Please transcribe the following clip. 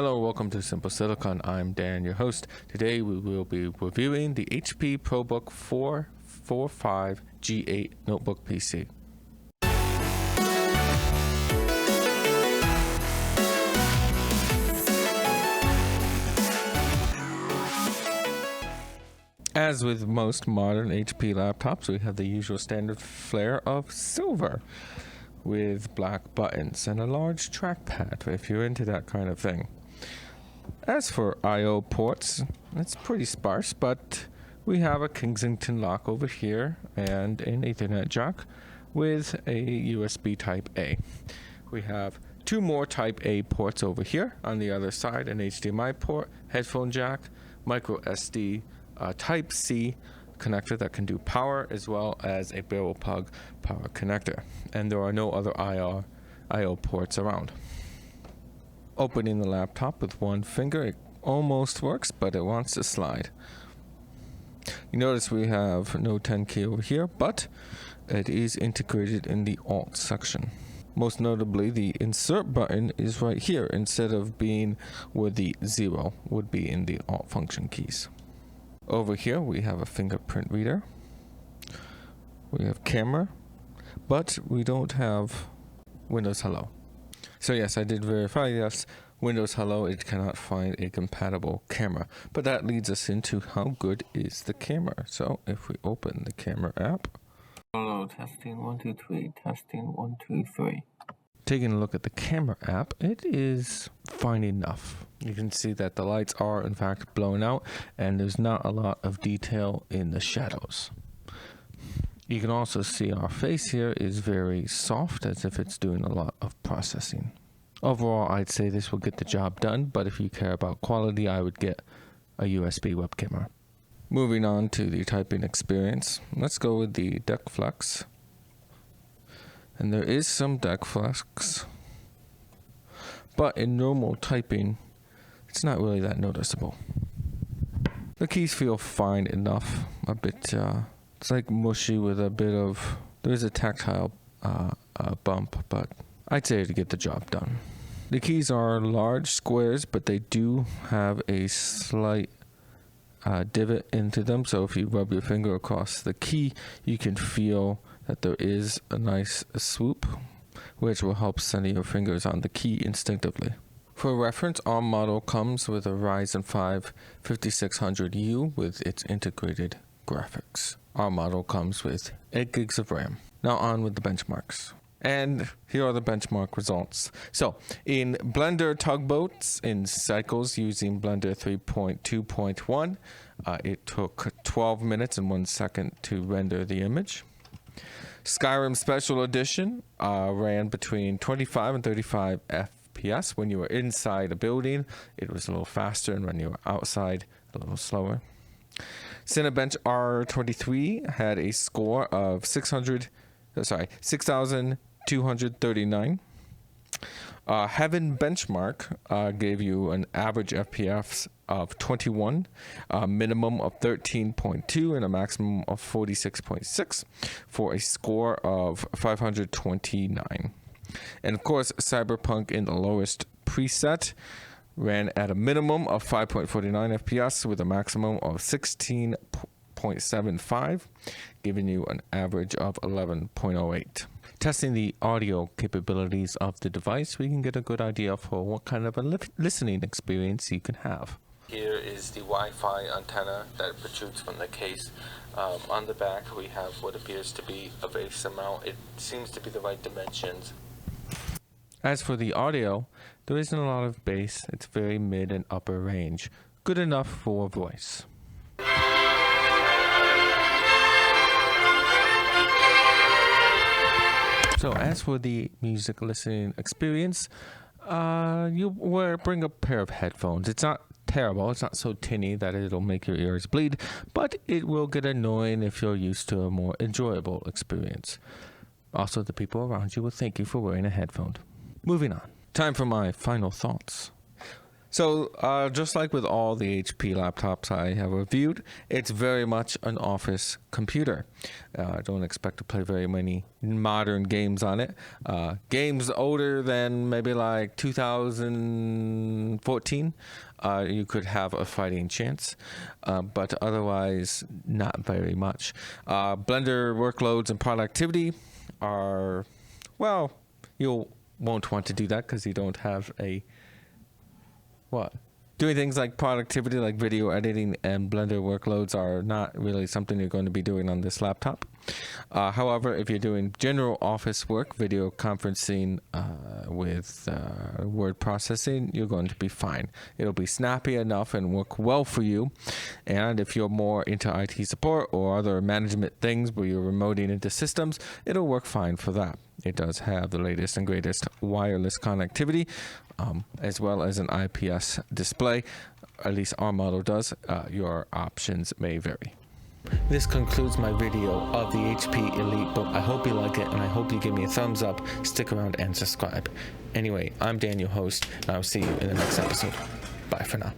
Hello, welcome to Simple Silicon. I'm Dan, your host. Today we will be reviewing the HP ProBook 445 G8 notebook PC. As with most modern HP laptops, we have the usual standard flair of silver with black buttons and a large trackpad if you're into that kind of thing. As for I/O ports, it's pretty sparse, but we have a Kensington lock over here and an Ethernet jack with a USB Type A. We have two more Type A ports over here. On the other side, an HDMI port, headphone jack, micro SD, Type C connector that can do power, as well as a barrel plug power connector. And there are no other I/O ports around. Opening the laptop with one finger, it almost works, but it wants to slide. You notice we have no 10 key over here, but it is integrated in the Alt section. Most notably, the insert button is right here instead of being where the 0 would be in the Alt function keys. Over here we have a fingerprint reader, we have camera, but we don't have Windows Hello. So yes, I did verify, yes, Windows Hello, it cannot find a compatible camera, but that leads us into how good is the camera. So if we open the camera app. Hello, testing 1 2 3, testing 1 2 3. Taking a look at the camera app, it is fine enough. You can see that the lights are in fact blown out and there's not a lot of detail in the shadows. You can also see our face here is very soft, as if it's doing a lot of processing. Overall, I'd say this will get the job done, but if you care about quality, I would get a USB web camera. Moving on to the typing experience, let's go with the deck flex. And there is some deck flex, but in normal typing, it's not really that noticeable. The keys feel fine enough, a bit, it's like mushy with a bit of, there's a tactile bump, but I'd say to get the job done. The keys are large squares, but they do have a slight divot into them, so if you rub your finger across the key, you can feel that there is a nice swoop, which will help center your fingers on the key instinctively. For reference, our model comes with a Ryzen 5 5600U with its integrated graphics. Our model comes with 8 gigs of RAM. Now on with the benchmarks. And here are the benchmark results. So in Blender tugboats in cycles using Blender 3.2.1, it took 12 minutes and 1 second to render the image. Skyrim Special Edition ran between 25 and 35 FPS. When you were inside a building, it was a little faster, and when you were outside, a little slower. Cinebench R23 had a score of 6,239. Heaven Benchmark gave you an average FPS of 21, a minimum of 13.2, and a maximum of 46.6 for a score of 529. And of course, Cyberpunk in the lowest preset ran at a minimum of 5.49 FPS with a maximum of 16.75, giving you an average of 11.08. Testing the audio capabilities of the device, we can get a good idea for what kind of a listening experience you can have. Here is the Wi-Fi antenna that protrudes from the case. On the back, we have what appears to be a base amount. It seems to be the right dimensions. As for the audio, there isn't a lot of bass. It's very mid and upper range. Good enough for voice. So as for the music listening experience, you bring a pair of headphones. It's not terrible. It's not so tinny that it'll make your ears bleed, but it will get annoying if you're used to a more enjoyable experience. Also, the people around you will thank you for wearing a headphone. Moving on. Time for my final thoughts. So just like with all the HP laptops I have reviewed, it's very much an office computer. I don't expect to play very many modern games on it. Games older than maybe like 2014, you could have a fighting chance, but otherwise not very much. Blender workloads and productivity are, well, you won't want to do that because you don't have a what? Doing things like productivity, like video editing and Blender workloads are not really something you're going to be doing on this laptop. However, if you're doing general office work, video conferencing with word processing, you're going to be fine. It'll be snappy enough and work well for you. And if you're more into IT support or other management things where you're remoting into systems, it'll work fine for that. It does have the latest and greatest wireless connectivity, as well as an IPS display. At least our model does. Your options may vary. This concludes my video of the HP EliteBook. I hope you like it, and I hope you give me a thumbs up, stick around, and subscribe. Anyway, I'm Dan, your host, and I'll see you in the next episode. Bye for now.